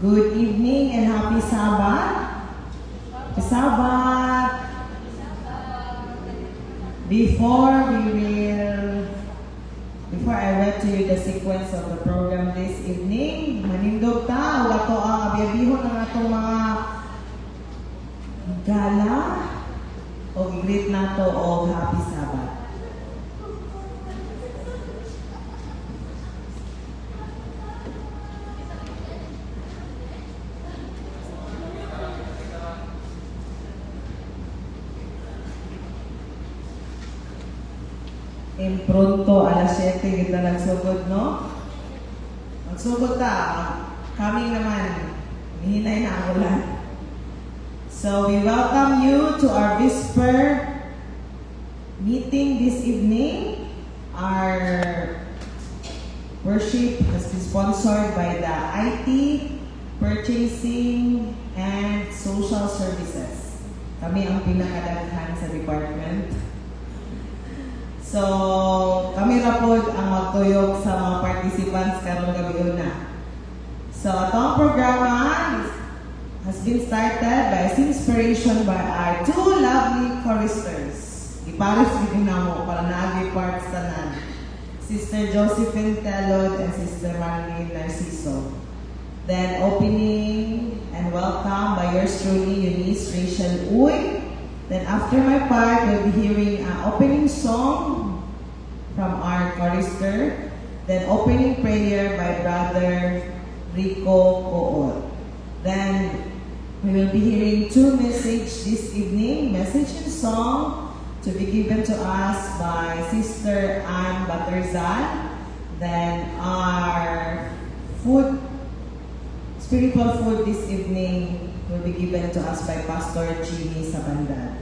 Good evening and happy Sabbath. Happy Sabbath. Before I read to you the sequence of the program this evening, manindog ta, o ato ang abiyabihon ng atong mga gala o greet nato o happy Sabbath. Pronto, alas 7 kita nagsugod, no? Magsugod ta, coming naman, hihinay na ang ulan. So, we welcome you to our Whisper meeting this evening. Our worship has been sponsored by the IT, Purchasing, and Social Services. Kami ang pinakadaghan sa department. So, kami ra pod ang magtuyok sa mga participants karong gabi na. So, atong programa has been started by inspiration by our two lovely choristers. Ipares din namo para naagi parts tanan. Sister Josephine Telod and Sister Marilyn Narciso. Then opening and welcome by yours truly, Eunice Rachel Uy. Then after my part, we'll be hearing an opening song from our chorister. Then opening prayer by Brother Rico Cool. Then we will be hearing two messages this evening. Message and song to be given to us by Sister Ann Batarzan. Then our spiritual food this evening will be given to us by Pastor Jimmy Sabandan.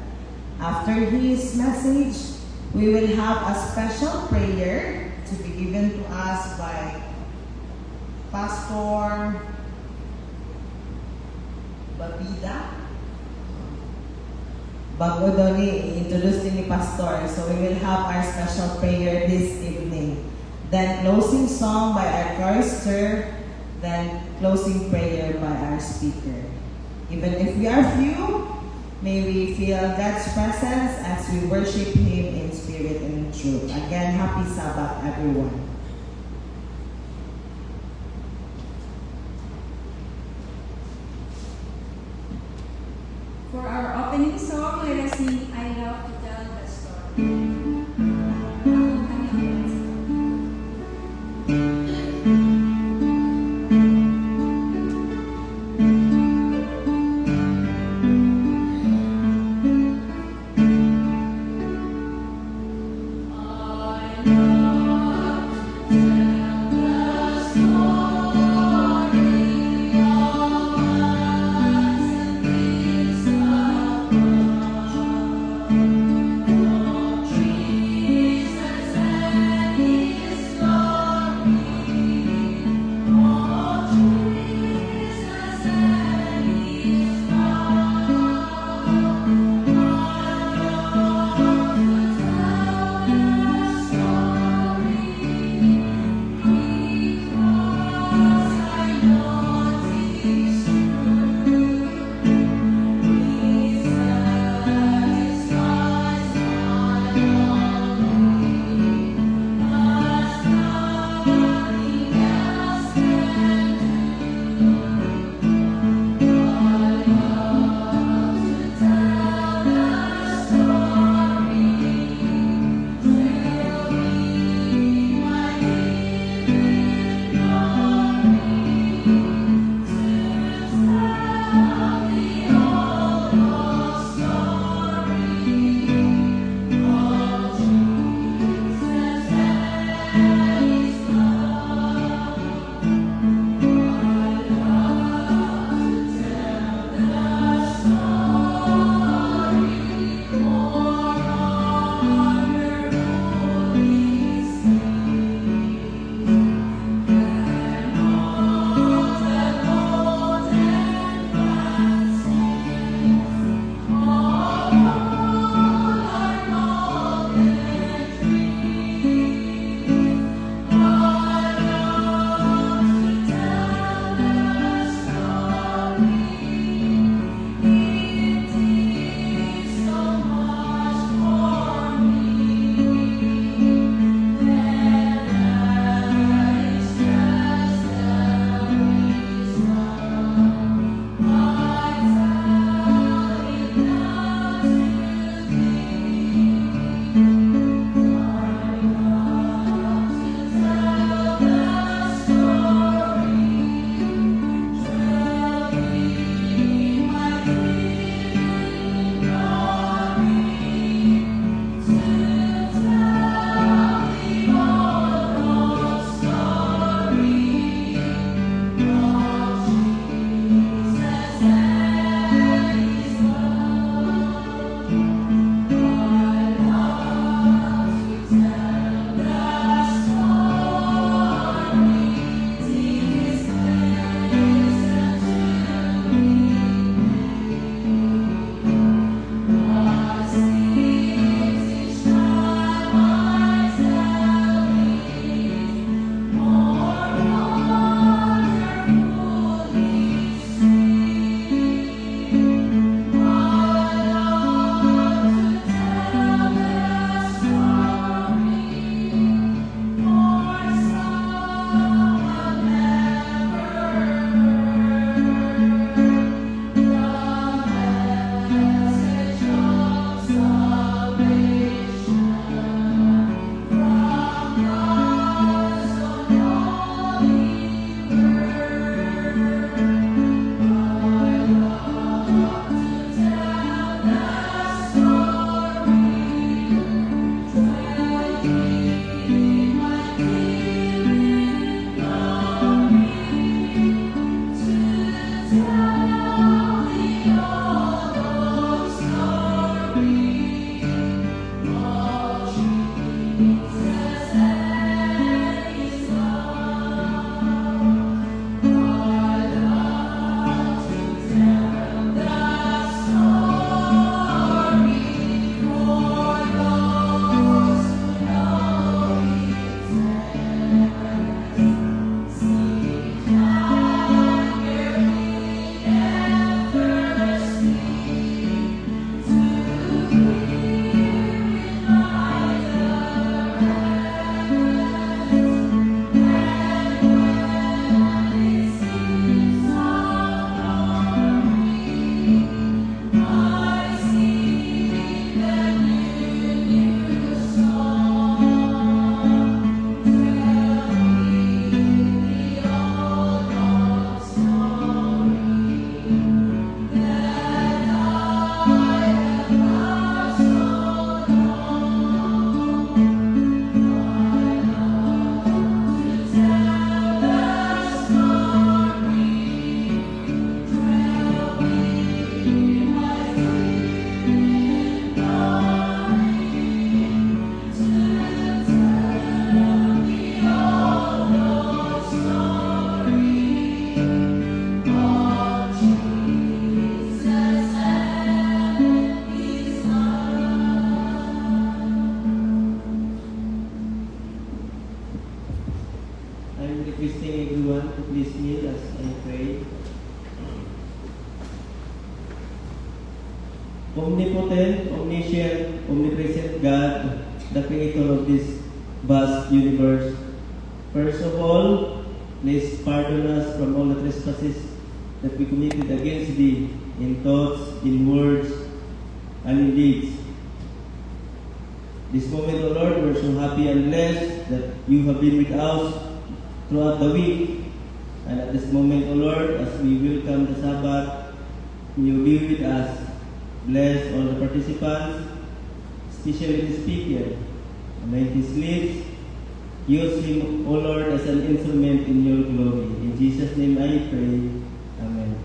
After his message, we will have a special prayer to be given to us by Pastor Babida. Bago daw i-introduce ni Pastor. So we will have our special prayer this evening. Then closing song by our chorister. Then closing prayer by our speaker. Even if we are few, may we feel God's presence as we worship Him in spirit and in truth. Again, happy Sabbath, everyone. For our opening song, let us sing I Love to Tell the Story. I love I'm requesting everyone to please kneel as I pray. Omnipotent, omniscient, omnipresent God, the creator of this vast universe. First of all, please pardon us from all the trespasses that we committed against Thee in thoughts, in words, and in deeds. This moment, O Lord, we're so happy and blessed that You have been with us throughout the week. And at this moment, O Lord, as we welcome the Sabbath, You be with us. Bless all the participants, especially the speaker. Anoint his lips. Use him, O Lord, as an instrument in Your glory. In Jesus' name I pray. Amen.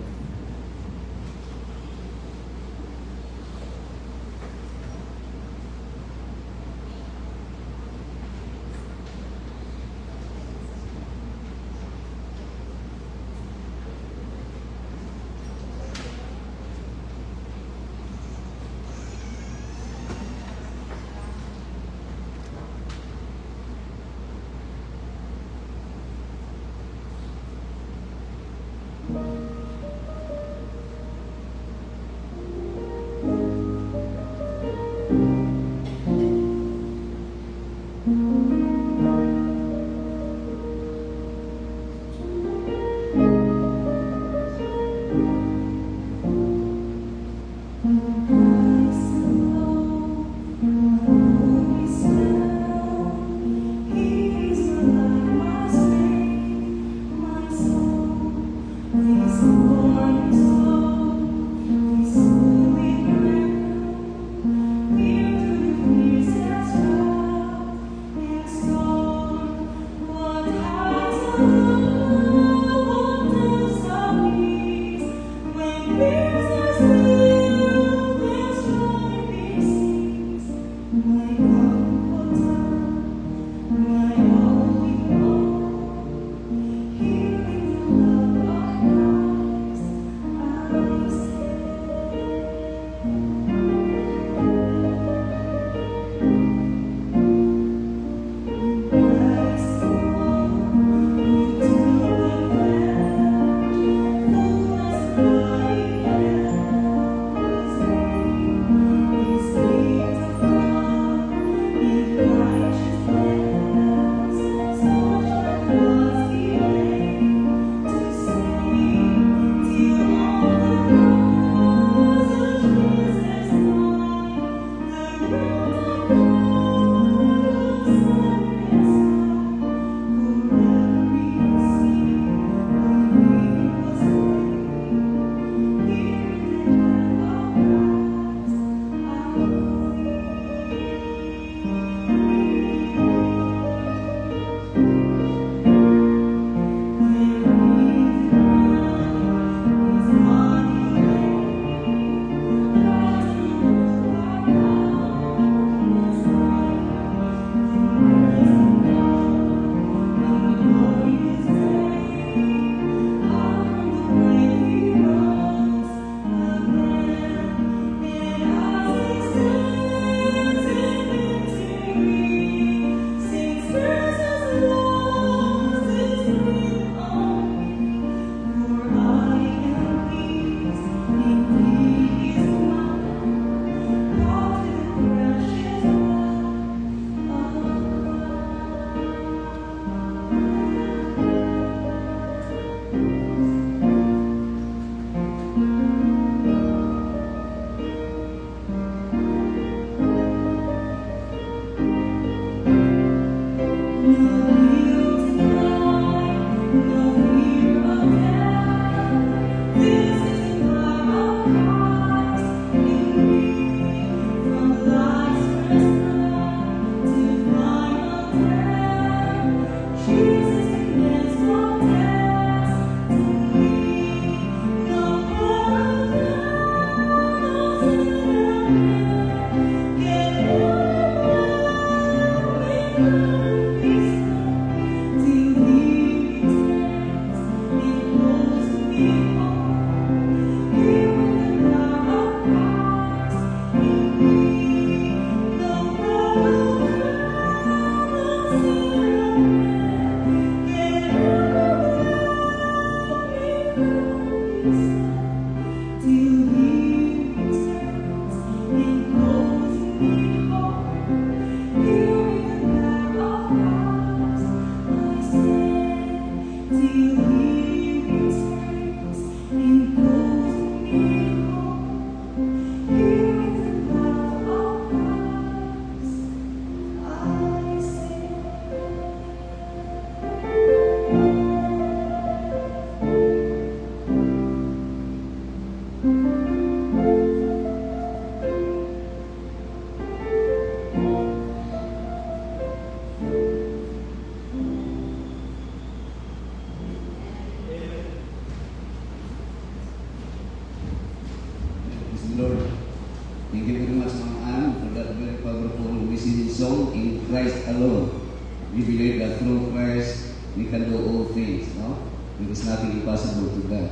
can do all things, no? There is nothing impossible to God.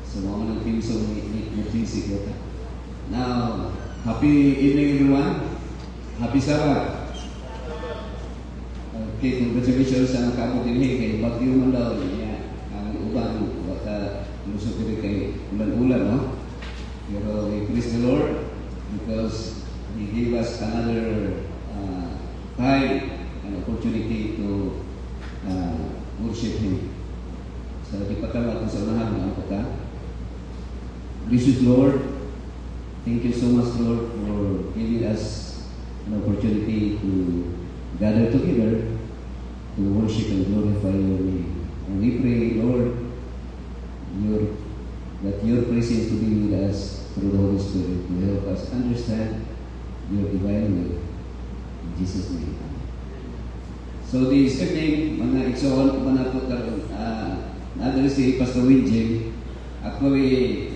So, mga ng team song ni Mutisik yata. Now, happy evening everyone. Happy Sabbath. Okay, congratulations sa nakabot din kay Bagyo man daw niya. Ang uban, baka lusot din kay ulan-ulan, no? Pero we praise the Lord because He gave us another time and opportunity to worship Him. So, di pa tama sa unahan ng pagka. Gracious Lord, thank you so much, Lord, for giving us an opportunity to gather together to worship and glorify your name. And we pray, Lord, that your presence to be with us through the Holy Spirit to help us understand your divine will. In Jesus' name. So this evening, mga igsoon, manatot karon, na si Pastor Winjing. Actually,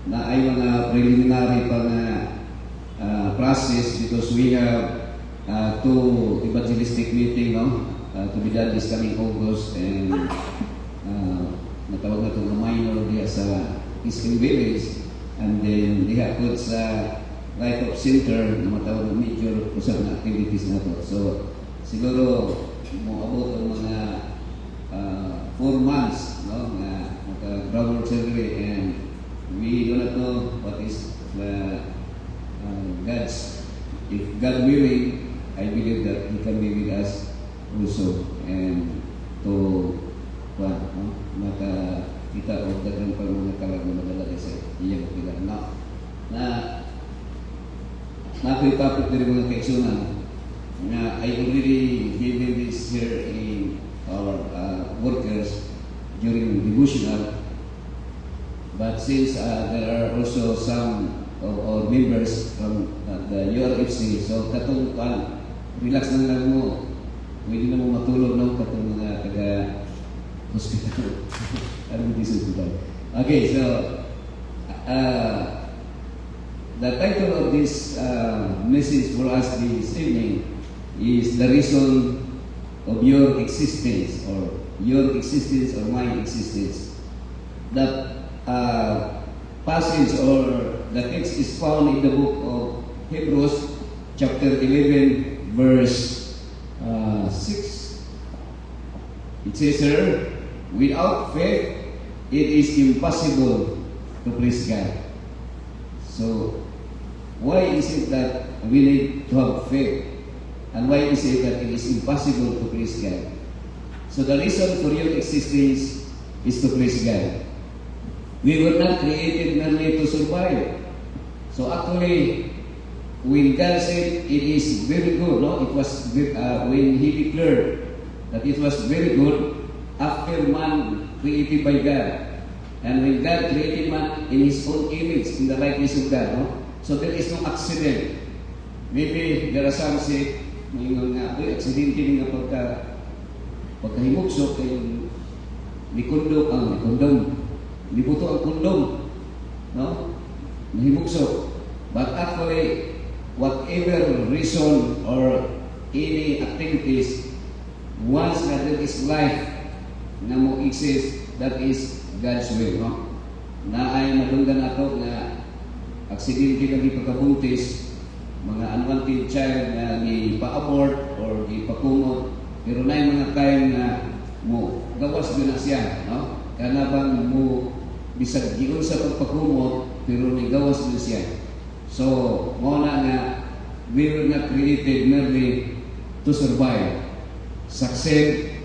na ay mga preliminary pa na process because we have two evangelistic meeting, no? To be done this coming August, and natawag na ito ng minor diya sa Eastern Village, and then diha po sa Life of Center na matawag ng major usap na activities na ito. So siguro mo abot ang mga 4 months, no, na groundwork surgery, and we do not know what is the God's, if God willing, I believe that He can be with us also, and to makita o dagang pa mga kalag na madala sa iyang pila. Na nakita po din mga kaigsunan na I already given this here in our workers during devotional, but since there are also some of our members from the URFC, so katong relax lang mo, pwede na mo matulog, no? Katong mga taga-hospital. Anong hospital? Okay, so the title of this message for us this evening is the reason of your existence, or your existence or my existence. That passage or the text is found in the book of Hebrews chapter 11 verse 6. It says here, without faith it is impossible to please God. So why is it that we need to have faith? And why is it that it is impossible to please God? So the reason for your existence is to please God. We were not created merely to survive. So actually, when God said it is very good, no, it was when He declared that it was very good after man created by God, and when God created man in His own image, in the likeness of God, no? So there is no accident. Maybe there are some say, ngayon nga, accident din nga pagkahimugso kay likondom, libuto ang kondom, no? Nahimugso. But actually, whatever reason or any activities, once that there is life na mo exist, that is God's will, no? Na ay madunggan ato na aksidente kang ipagkabuntis, mga unwanted child na ipa-abort or ipakumot, pero na yung mga time na mo gawas din na siya, no? Kana bang mo bisag giun sa pagpakumot, pero ni gawas din siya. So, mo na nga, we were not created merely to survive, succeed,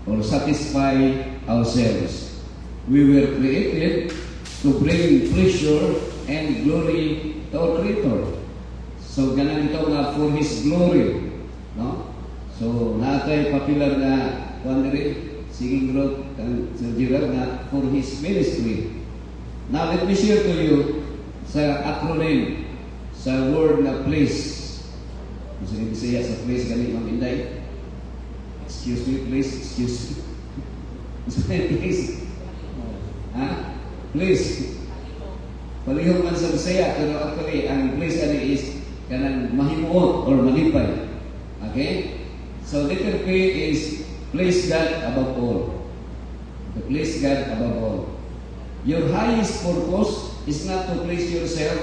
or satisfy ourselves. We were created to bring pleasure and glory to our Creator. So, ganun ito nga for His glory, no? So, natay popular na wandering singing group and Sir Gerald na for His ministry. Now, let me share to you sa acronym, sa word na please. Gusto niyo Bisaya sa please ganit, Ma'am Inday? Excuse me, please. Excuse me. Gusto niyo please? Ha? Please. Palihog man sa Bisaya, pero actually, ang please ano is kanang mahimuot or malipay. Okay? So, letter P is please God above all. To please God above all. Your highest purpose is not to please yourself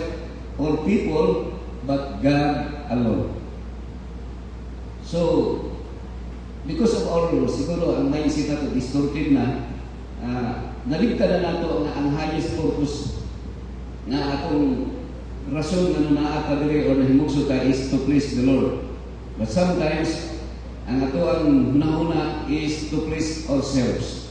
or people, but God alone. So, because of our, siguro ang mindset nato distorted na, naligtan na nato ang highest purpose na akong rason na naa diri or nahimugso ka is to please the Lord. But sometimes, ang ato ang hunahuna is to please ourselves.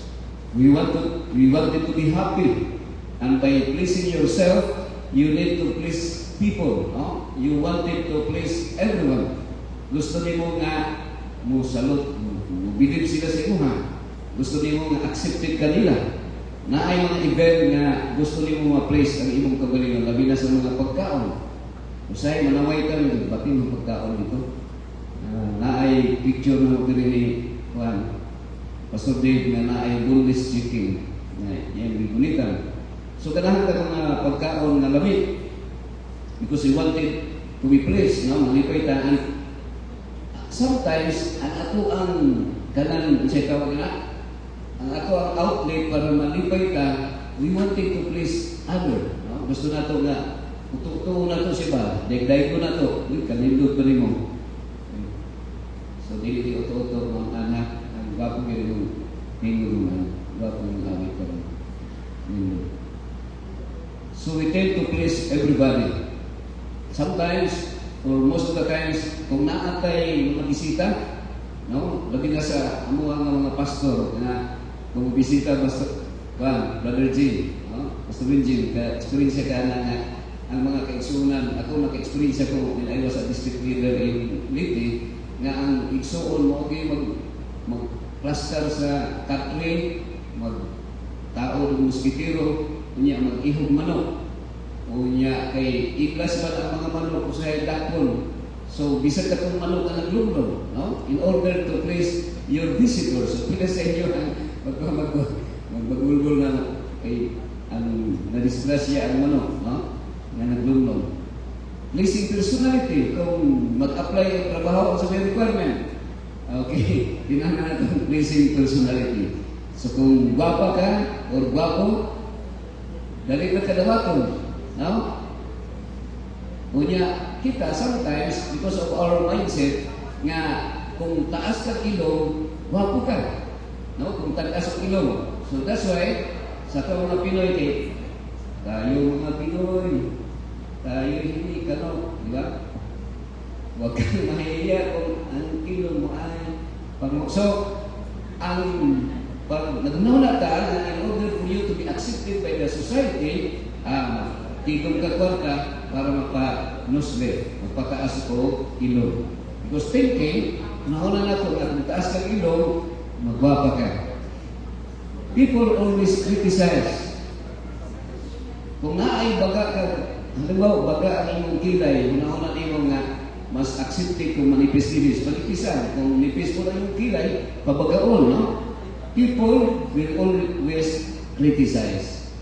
We wanted to be happy, and by pleasing yourself, you need to please people. No? You wanted to please everyone. Gusto nimo nga mo salot, mo bilib sila sa imo ha. Gusto nimo nga accepted kanila. Na ay mga event nga gusto nimo ma-place ang imong kagalingon, labi na sa mga pagkaon. Usay manaway ka ng batin ng pagkaon dito. Na ay picture na mo diri ni Juan. Pastor Dave na na ay boneless chicken. Yan bigunitan. So ganahan ka mga pagkaon nga labi because we wanted to be placed, no? Malipay ta. Sometimes ang ato ang kanan sa tawag na ang ato ang outlet para malipay ka, we wanted to please other. No? Gusto na to nga ututo na to siya, dagdag ko na to, kanindot pa rin mo. So dili ututo mga anak ang gwapo gyud yung tinguruman, gwapo yung awit pa rin. So we tend to please everybody. Sometimes, or most of the times, kung naatay mga bisita, no? Labi na sa amo ang mga pastor na kung bisita Pastor Brother Jim, no? Pastor Jim, ka-experience ka na ang mga kaigsunan. Ako naka-experience ko when I was a district leader in Liti, nga ang igsuon mo, okay, mag-plaster sa katli, mag-tao ng mosquitero, niya mag-ihog manok. O niya kay iklas ba ang mga manok sa dakon. So bisag ka kung manok ang naglumlom, no? In order to please your visitors. So pila sa inyo ang magbagulgol na kay ang na-disgrasya ang manok, no? Nga naglumlom. Pleasing personality, kung mag-apply ang trabaho sa may requirement. Okay, tinangan natin pleasing personality. So kung gwapa ka or gwapo, dali na kadawaton. No? Unya, kita sometimes, because of our mindset, nga kung taas ka ilong, wapo ka. No? Kung taas ang ilong. So that's why, sa mga Pinoy, tayo mga Pinoy, tayo hindi kano, di ba? Huwag kang mahiya kung ang ilong mo ay pag so, ang pag nagnauna ka, in order for you to be accepted by the society, tigong kakwan ka para mapa-nusle, magpataas ko ilong. Because thinking, nauna na ito, at magtaas kang ilong, magwapa ka. People always criticize. Kung naay baga ka, halimbawa, baga ang imong kilay, nauna na imong nga, mas accepted kung manipis-nipis. Manipisan, kung nipis mo na yung kilay, pabagaon, no? People will always criticize.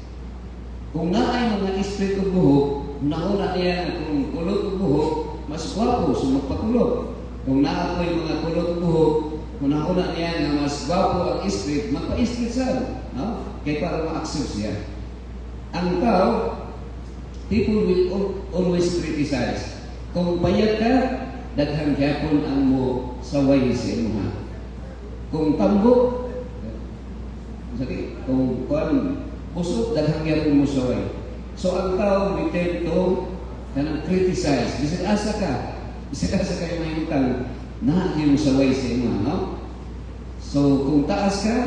Kung naay mga straight o buhok, nauna niya kung kulot o buhok, mas gwapo, so magpakulot. Kung naapoy mga kulot o buhok, kung nauna niya na mas gwapo ang straight, magpa-straight siya. No? Kaya para ma-accept siya. Ang tao, people will always criticize. Kung payat ka, daghang gyapon ang mo saway sa imuha. Kung tambo, kung busog, daghang gyapon mo saway. So ang tao, we tend to kanang criticize. Bisag asa ka yung mahintang naagyan mo saway sa imuha, no? So kung taas ka,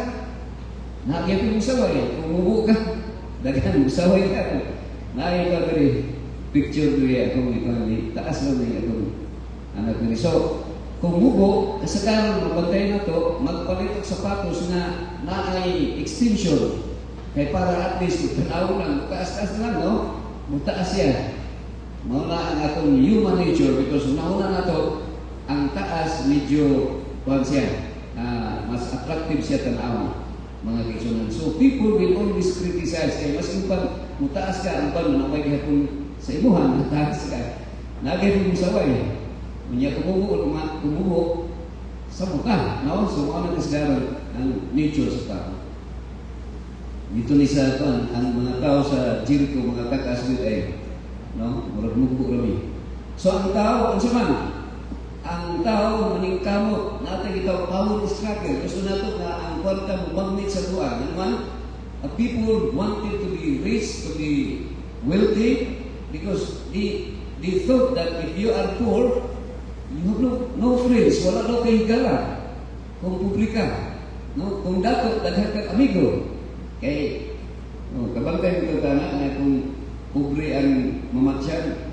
naagyan mo saway. Kung mubo ka, daghan mo saway ka. Naagyan ka rin. Picture diri akong ipang taas lang ni akong anak diri. So, kung mubo, kasagaran mabantay na to, magpalit og sapatos na naay extension. Kaya para at least tanaw lang, taas-taas lang, no? Mutaas siya. Mauna ang atong human nature because nauna na to, ang taas medyo kuwan siya, mas attractive siya tanaw mga kaisunan. So, people will always criticize kaya mas impang mutaas ka, ang pan, manamay gihapon sa imuhan, nataas ka. Nagay mo saway. Unya kumubo, sa mukha, no? So, ano kasagaran ang nature sa tao. Dito ni sa ang mga tao sa Jericho, mga kakaswit ay, no? Murag mugo rami. So, ang tao, ang saman, ang tao maningkamot, natin ikaw power struggle. Gusto nato na ang kwarta mo magnet sa tuwa. Ano man? People wanted to be rich, to be wealthy, because they thought that if you are poor, you have no friends, wala daw kay higala. Kung publika, no? Kung dato, daghan kang amigo. Kay, kabantay mo ito na kung pobre ang mamatsyan,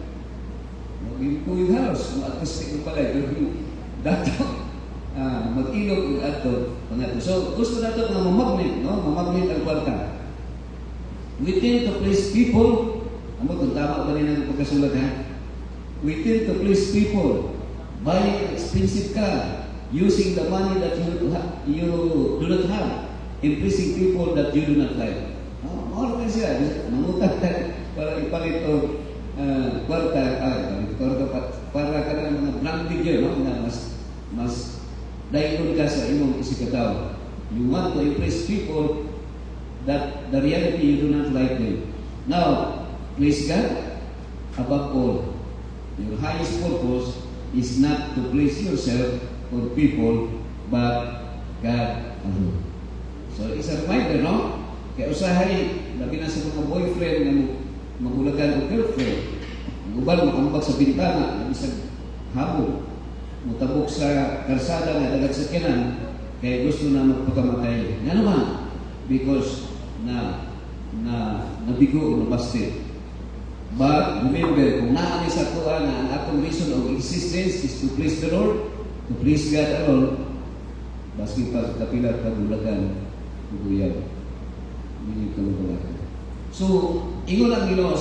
yung kuyo halos, maatastik mo pala, pero dato, mag-ilog yung ato. So, gusto nato na mamagnet, no? Mamagnet ang kwarta. We tend to please people. Amo kung tama ba rin ang pagkasulat, ha? We tend to please people, buying an expensive car, using the money that you do not have, impressing people that you do not like. Mahal ka siya, mangutang para ipalit o kwarta, para ka ng mga branded yun, no? Na mas dayon ka sa imong isikataw. You want to impress people that the reality you do not like them. Now, please God above all. Your highest purpose is not to please yourself or people, but God alone. So, it's a reminder, no? Kaya usahay, labi na sa mga boyfriend na magulagan o girlfriend. Ang uban, makambag sa bintana, labi sa habong, mutabok sa karsada na dagat sa kinan, kaya gusto na magpakamatay. Nga naman, because nabigo o nabasted. But remember, kung naanay sa tuwa na ang atong reason of existence is to please the Lord, to please God alone, baski pa kapilat kagulagan, kuguyan. Hindi kalugulagan. So, ingon ang Ginoo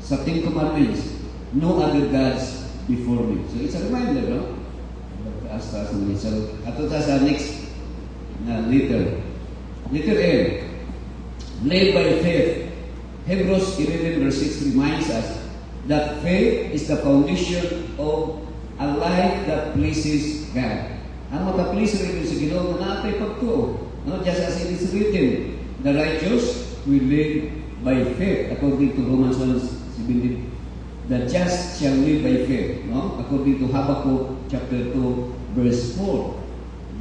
sa Ten Commandments, no other gods before me. So, it's a reminder, no? Taas-taas naman. So, ato ta sa next na letter. Letter L. Led by faith. Hebrews 11 verse 6 reminds us that faith is the foundation of a life that pleases God. Ang maka-please rin sa Ginoo na natay pagtuo. No? Just as it is written, the righteous will live by faith, according to Romans 1:17. The just shall live by faith, no? According to Habakkuk chapter 2 verse 4.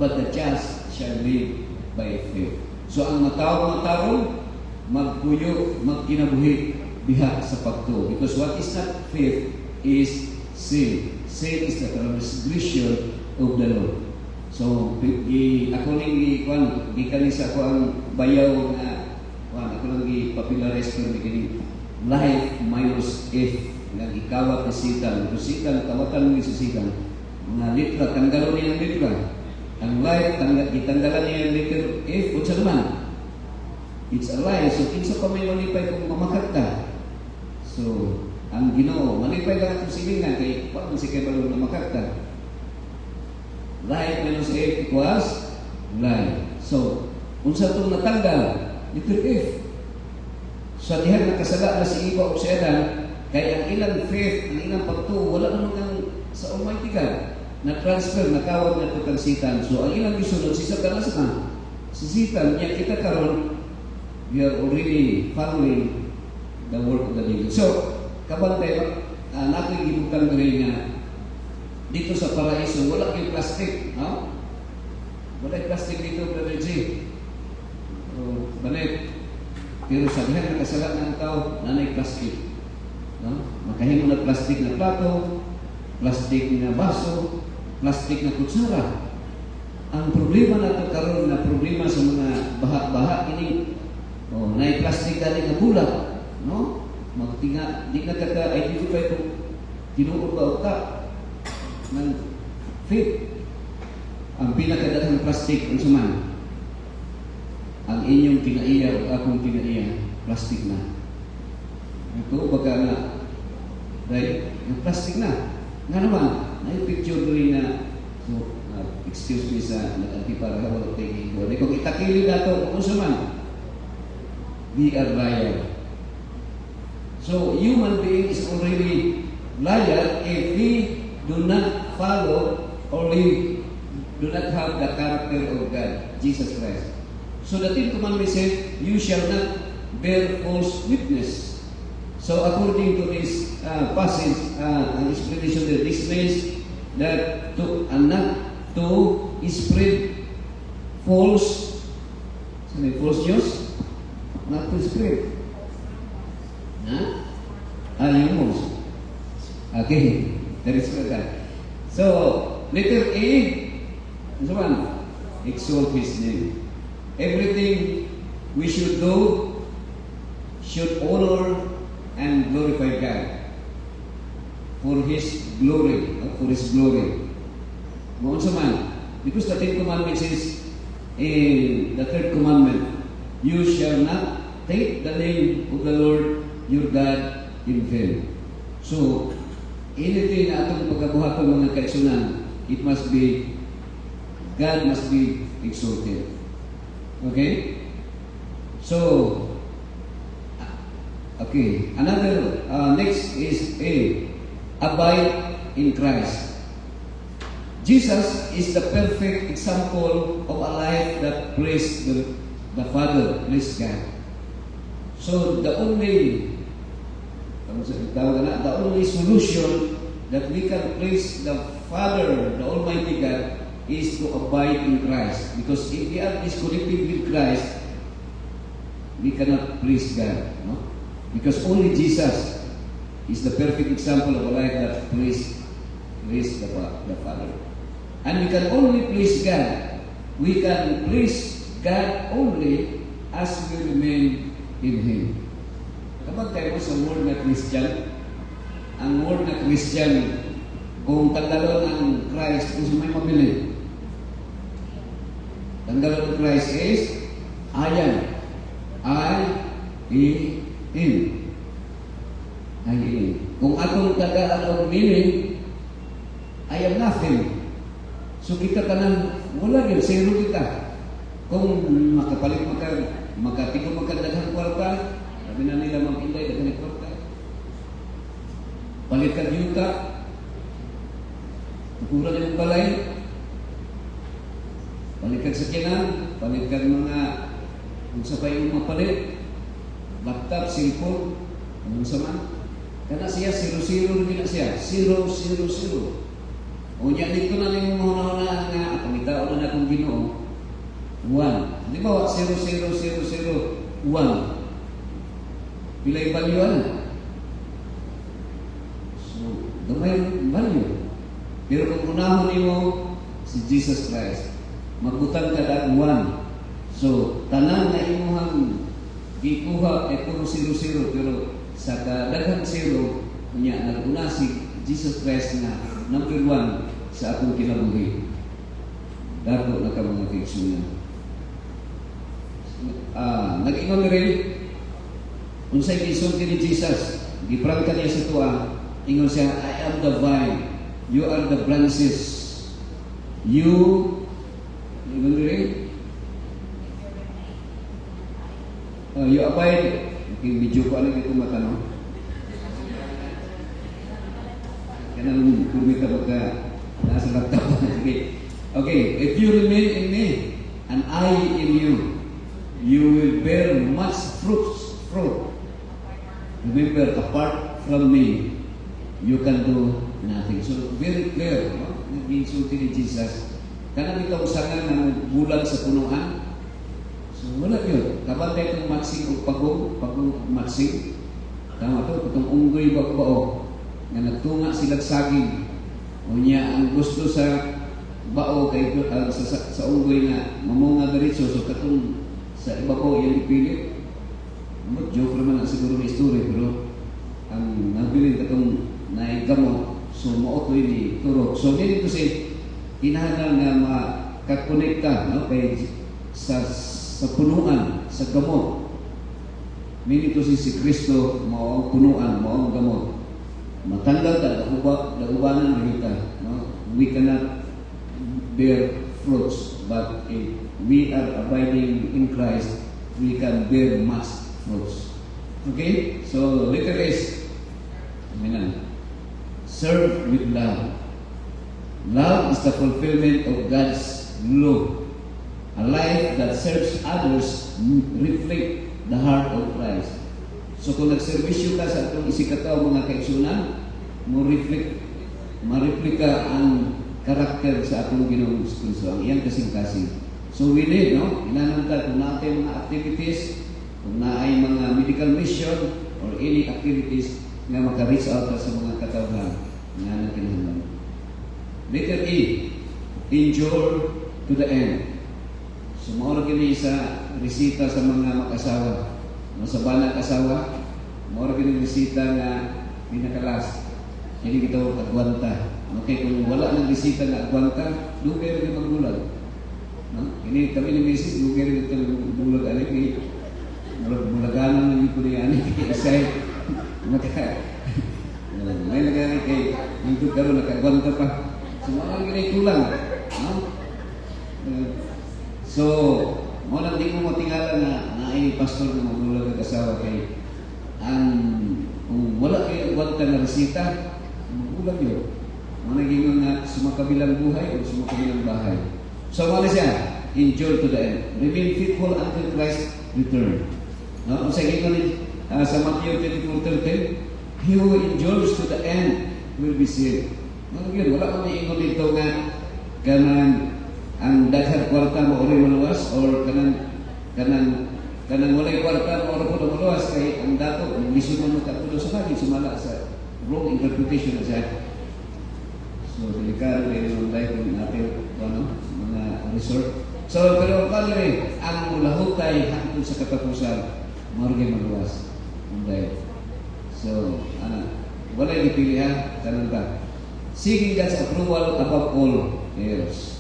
But the just shall live by faith. So ang matao magpuyo, magkinabuhi diha sa pagtuo. Because what is not faith is sin. Sin is the transgression of the law. So ako ning gikan sa ako ang bayaw nga ako lang gi-popularize ko ni life minus faith. Nag-ikawat na sitan. Ito sitan, tawatan mo yung sitan. Mga litra, tanggalon niya ang litra. Ang life, itanggalan niya ang liter F. Kung sa naman, it's a lie. So, kinsa pa may malipay kung mamakat ka. So, ang Ginoo, malipay lang itong silingan kay wag man si kay balong na makat ka. Life minus F equals lie. So, kung sa itong natanggal, liter F. Sa dihan nakasala na si Iba o si Adan, kaya ang ilang faith, ang ilang pagtuo, wala naman kang sa Almighty God na transfer, nakawag na ito kang sitan. So, ang ilang isunod, si Satanas na. Si sitan, niya kita karon, we are already following the work of the devil. So, kabantay, natin gibukan rin nga dito sa paraiso, wala yung plastic. No? Wala yung plastic dito, Brother G. Banit. Pero sa dihan nakasala ng tao, nanay plastic. No? Makahimo na plastic na plato, plastic na baso, plastic na kutsara. Ang problema nato karon na problema sa mga baha-baha ini nay plastic dali nga bulat, no? Magtinga di na identify kung tinuod ba uta ng fit. Ang pinakadaghang plastic unsa man? Ang inyong tinaiya o akong tinaiya, plastic na. Ito, baka na, right? Yung plastic na. Nga naman, na-picture rin na, so, excuse me sa nag-antipara ka, wala tayo ito. Kung itakili na ito, kung sa man, we are liar. So, human being is already liar if we do not follow or we do not have the character of God, Jesus Christ. So the 10 commandments said, you shall not bear false witness. So according to this passage, an explanation that this means that not to spread false news, not to spread. Yung news. Okay, that is correct. So letter A, this one, exalt His name. Everything we should do should honor and glorify God for His glory, for His glory. Mo unsa man, because the 10 commandments is in the 3rd commandment, you shall not take the name of the Lord your God in vain. So anything na atong pagkabuhaton mga kaigsunan, it must be, God must be exalted. Okay? So, okay, another, next is A, abide in Christ. Jesus is the perfect example of a life that pleases the Father, please God. So the only solution that we can please the Father, the Almighty God, is to abide in Christ. Because if we are disconnected with Christ, we cannot please God. No? Because only Jesus is the perfect example of a life that please the Father. And we can only please God. We can please God only as we remain in Him. Kapag tayo sa word na Christian, ang word na Christian, kung tanggalon ang Christ, kung may mabili, tanggalon ang Christ is, I am. Kung atong tagaan ang meaning, I am nothing. So kita tanan, wala yun, zero kita. Kung makapalit makatiko magkadaghang kwarta, sabi na nila mag-inday, daghang kwarta. Palit ka yuta, tukuran yung balay, palit ka sakyanan, palit ka mga, kung sa pa yung mapalit, laptop, cellphone, anong sama. Kana siya, 0-0 rin na siya, 0-0-0. O niya, dito na yung mahuna-huna nga, pangitao na akong Ginoo, 1. Di ba, 0-0-0-0-1. Pilay value na. So, gamay value. Pero kung unahon mo si Jesus Christ, magbutang ka na 1. So, tanan na imuhang gikuha ay puro 0-0, pero sa kadaghang 0, niya, nag-una si Jesus Christ na number 1 sa atong kinabuhi. Dato na ka mga fiction na. Nag-ingon rin, unsay gisulti ni Jesus, giprangka niya sa tuwa, ingon siya, I am the vine, you are the branches. Ingon rin, you abide. Okay, medyo ko alam ito matanong. Kanang kumita pagka nasa laptop. Okay, if you remain in me and I in you, you will bear much fruit. Remember, apart from me, you can do nothing. So, very clear, no? Nag-insulti ni Jesus. Kanang ikaw usangan ng bulan sa punuan. So, wala yun. Kabantay itong maksing o pagong maksing. Tama ito, itong unggoy bao na nagtunga silang saging. O niya, ang gusto sa bao kay sa unggoy na mamunga diretso. So, katong sa iba po, yan ipilit. Joke naman ang siguro na story, pero ang nabilin katong naigamot, so maotoy ni turok. So, hindi ito si inahanal nga makakonekta, no? Kay sa punuan, sa gamot. Meaning to si Kristo, mao ang punuan, mao ang gamot. Matanggal ka, naubanan na kita. No? We cannot bear fruits, but if we are abiding in Christ, we can bear much fruits. Okay? So, letter S. Serve with love. Love is the fulfillment of God's law. A life that serves others reflect the heart of Christ. So kung nagserbisyo ka sa atong isikataw mga kaigsunan, ma-replika ang karakter sa atong Ginoong Kristo, ang iyang kasing-kasing. So we need, no? Inanamtad kung natin mga activities, kung naay mga medical mission or any activities nga maka-reach out sa mga katawhan nga nakinahanglan. Letter E, endure to the end. So mao gini sa resita sa mga mag-asawa. No, sa banang asawa, mao gini resita nga pinakalas. Hindi kita agwanta. Okay, kung wala nang resita nga agwanta, dugay rin magbulag. No? Ini kami ni Mrs. dugay rin ito magbulag. Alay kay bulaganan ng ito niya. Isay, may nagari kay hindi karon nakagwanta pa. So mao gini kulang. No? So, mo lang di mo matingala na naay pastor na magbulag ang asawa kay kung wala kayo agwanta na resita, magbulag yun. Mga naging nga sumakabilang buhay o sumakabilang bahay. So, wala siya, endure to the end. Remain faithful until Christ return. No? Kung sa gingon sa Matthew 24:13, he who endures to the end will be saved. Ano yun? Wala kami ingon dito nga ang daghang kwarta mo uri maluwas or kanang walay kwarta mo uri po maluwas kay ang dato ang lisod mo katulo sa kagid sumala sa wrong interpretation na siya. So delikado rin yung life natin mga resort. So pero kalre ang mulahutay hangtod sa katapusan morgue maluwas ang life. So walay dipilihan kanang ta. Seeking God's approval above all else.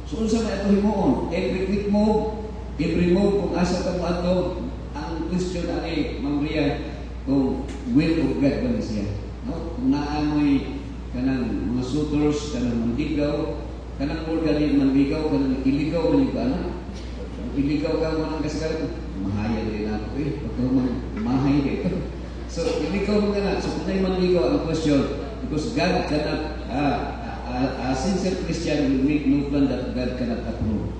So unsa man ato himuon, every click mo, every move kung asa ka mo ato, ang question ani Ma'am Ria kung will of God ba siya. No? Kung naamoy kanang mga suitors, kanang mandigaw, kanang more gali mandigaw, kanang iligaw man yung ana. Iligaw ka mo nang kasagaran, mahaya din ako pagka mahay dito. So iligaw mo kana, so kung mandigaw ang question, because God cannot a sincere Christian will make no plan that God cannot approve.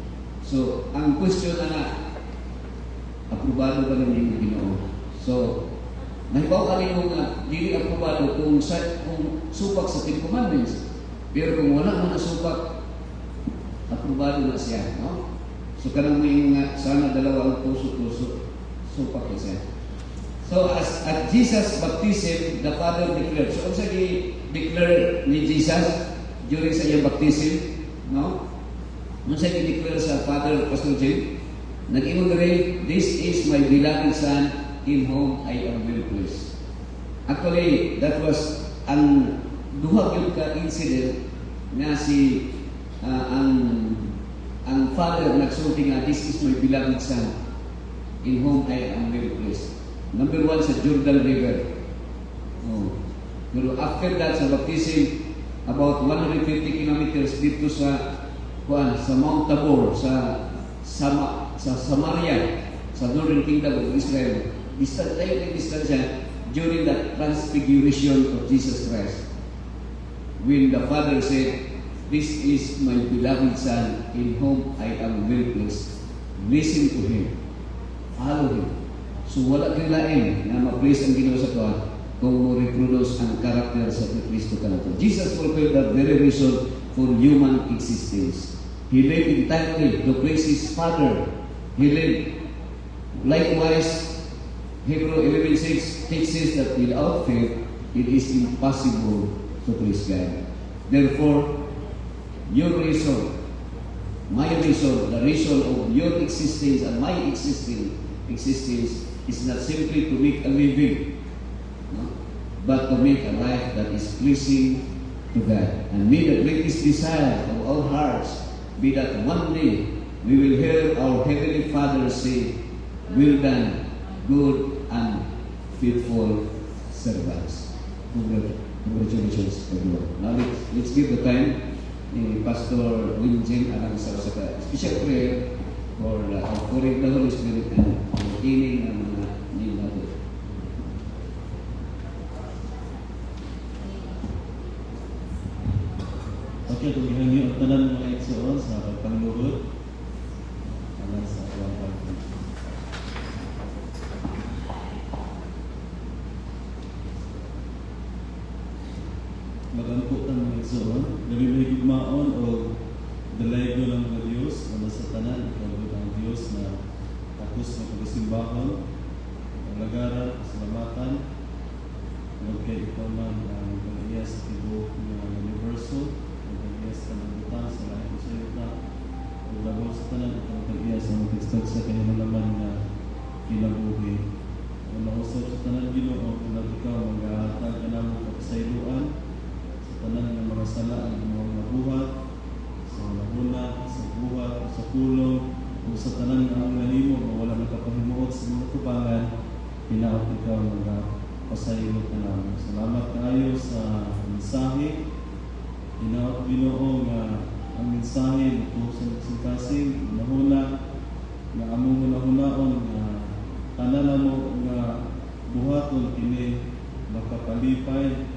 So, ang question na aprobado ba ng iyong Ginoo? So, nahibaw ka rin mo nga, dili aprobado kung supak sa Ten Commandments. Pero kung wala man na supak, aprobado na siya. No? So, kanang may nga, sana dalawa ang puso-puso, supak na siya. So, at Jesus' baptism, the Father declared. So, kung sa declare ni Jesus, during sa iyang baptism, no? Nung siya i-declare sa Father Pastor Jim, nag-ingon rin, this is my beloved Son, in whom I am well pleased. Actually, that was ang duha yun ka incident na si ang Father nagsulti nga, this is my beloved Son, in whom I am well pleased. Number one, sa Jordan River. Oh. Pero after that, sa baptism, about 150 kilometers dito sa Mount Tabor, sa Samaria, sa Northern Kingdom of Israel. Distansya during the transfiguration of Jesus Christ. When the Father said, this is my beloved Son, in whom I am well pleased. Listen to Him. Follow Him. So wala kilain na ma-place ang Ginoo sa tuwa kung mo reproduce ang karakter sa Kristo kanato. Jesus fulfilled that very reason for human existence. He lived entirely to please His Father. He lived likewise. Hebrew 11:6 teaches that without faith, it is impossible to please God. Therefore, your reason, my reason, the reason of your existence and my existence is not simply to make a living, no? But to make a life that is pleasing to God. And may the greatest desire of our hearts be that one day we will hear our Heavenly Father say, well done, good and faithful servants. Congratulations, everyone. Now let's give the time ni Pastor Winjin alang sa special prayer for the outpouring of the Holy Spirit and beginning ng mga new natin. Okay, kung gihangyo ang tanan mga igsoon sa pagpangluhod, alam sa atong pagpangluhod. Mag-angkot ang mga igsoon, nalibay gigmaon o dalaygo ng mga Diyos, wala sa tanan, kalugod ang Diyos na tapos na pagsimbahon, ang lagaran, pasalamatan, huwag kay ikaw man ang pag-iya sa tibuok ng universo, ang pag-iya sa kanang sa lahat ng salita, ang labaw sa tanan at ang pag-iya sa mga tekstag sa kinalaman na kinabuhi. Ang nausap sa tanan Ginoo, kung ikaw mag-ahatag ka na mong kapasayloan, sa tanan ng mga sala ang mga mabuhat, sa lahuna, sa buhat, o sa kulong, o sa tanan ng ang nalimo, o wala nagkapahimuot sa mga tubangan, pinaot ikaw pasaylo ka namin. Salamat kayo sa mensahe. Hinaot Ginoo nga ang mensahe ito sa nagsingkasing nahuna nga among nahunaon nga tanan mo nga buhaton kini makapalipay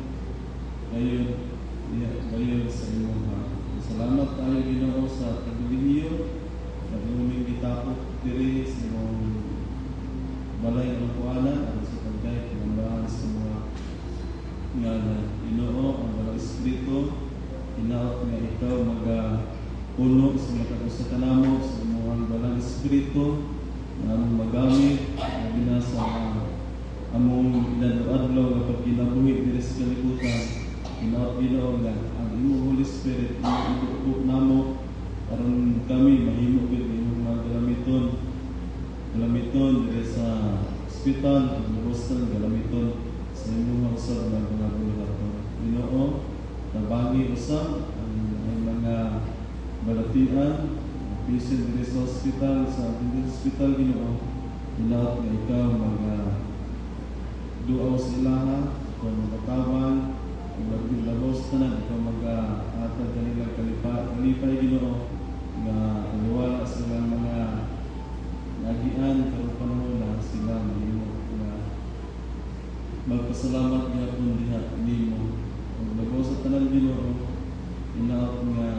gayon sa imong ha. Salamat tayo Ginoo sa pagbibigyo na imong gitapok diri sa imong balay ng kuanan ang sa pagkay pinambahan sa mga nga Ginoo ang walang Espiritu hinaot nga ikaw puno sa matagusa kanamo sa imong walang Espiritu na among magamit na binasa among inadlaw nga pagkinabuhi diri sa kalibutan hinaot Ginoo nga ang imong Holy Spirit ibuok namo aron kami mahimo gid imong galamiton diri sa ospital, pag-hostel, galamiton sa inyong usap ng mga bulaton. Ginoo, nabangi usap ang mga balatian, patient diri sa ospital, sa hospital Ginoo, hinaot nga ikaw mga duaw sa ilaha, ikaw magatawan, ang labos tanan, ikaw mag-atag kanilang kalipay Ginoo, nga aliwala sa mga nagian karong panahon na sila mahimo na magpasalamat nga kung diha nimo ang labaw sa tanan Ginoo inaot nga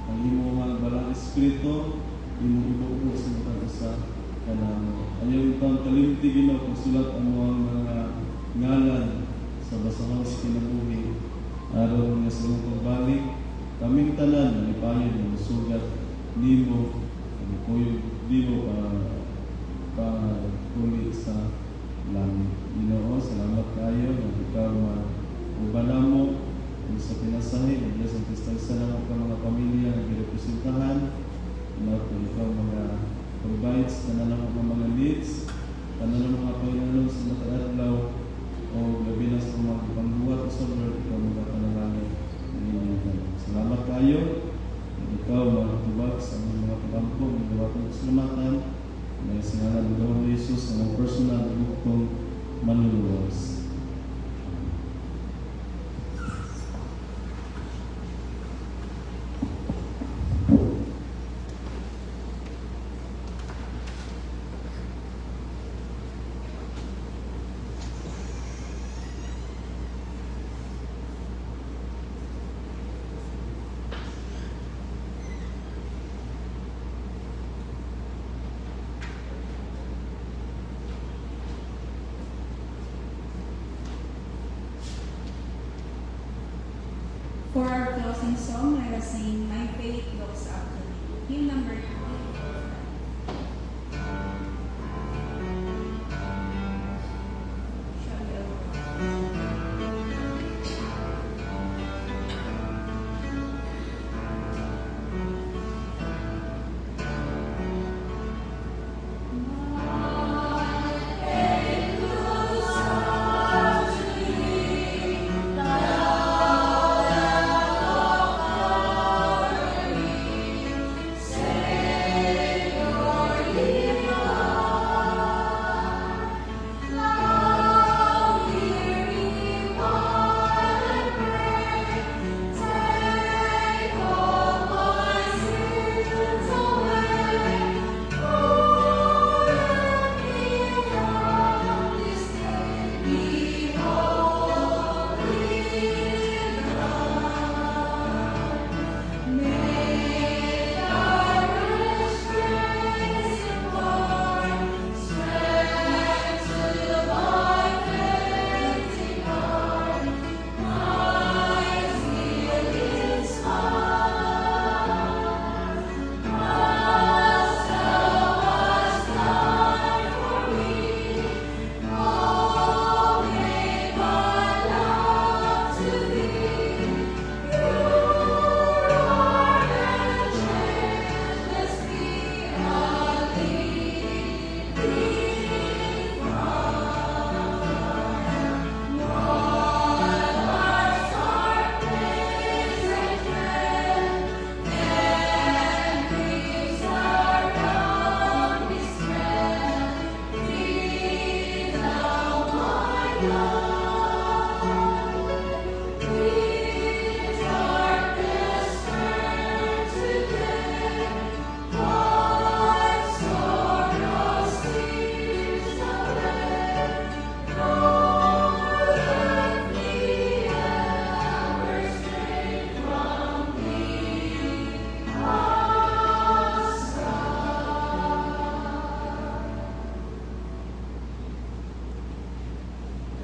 ang imo mga balang espiritu imo ibuo sa mga isa kanamo ayaw itong kalimti Ginoo kung sulat ang mga ngalan sa basahan sa kinabuhi aron nga sa mga pagbalik kaming tanan nalipayon ng sugat nimo ang kuyog Ginoo kulit sa langit. Ginoo, salamat kayo na ikaw ubanamo sa pinasahi ng Diyos ang Kristagsa ng mga pamilya na girepresentahan na ikaw mga provides tanan ng mga needs tanan ng mga pangyanon sa matadlaw o gabi na sa mga pangbuhat o sa Lord ikaw mga panalangin. Salamat kayo ikaw magtubag sa mga pag-ampong ng gawatong kasalamatan na singalan ng Gawang Jesus na mga personal na bukong manluluwas. For our closing song, let us sing My Faith Looks Up to Thee. Hymn number 2. Shall we all Say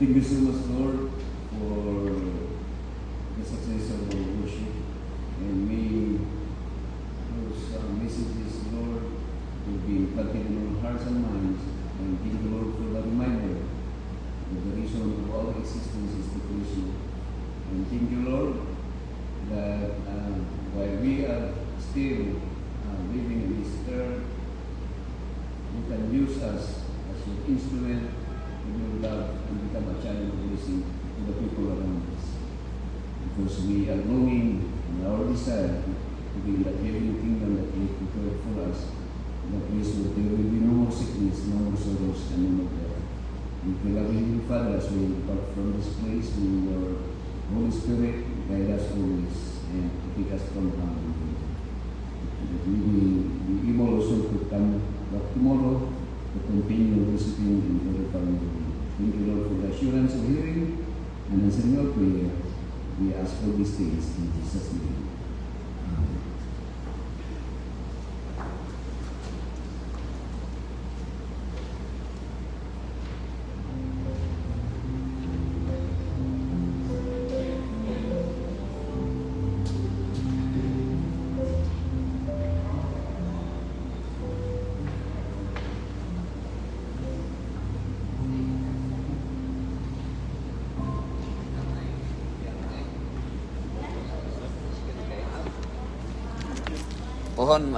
thank you so much, Lord, for the success of our worship. And may those messages, Lord, will be implanted in our hearts and minds. And thank you, Lord, for the reminder that the reason of our existence is to praise you. And thank you, Lord, that while we are still living in this earth, you can use us as your instrument in your love and become a channel of blessing to the people around us. Because we are longing and our desire to be in that heavenly kingdom that you prepared for us, in a place where there will be no more sickness, no more sorrows, and no more death. We pray, loving Father, as we depart from this place, may your Holy Spirit guide us always and take us from harm. That we will be able also to come back tomorrow to continue worshiping and glorifying you. Thank you, Lord, for the assurance of hearing and answering our prayer. We ask for these things in Jesus' name. Amen. Pohon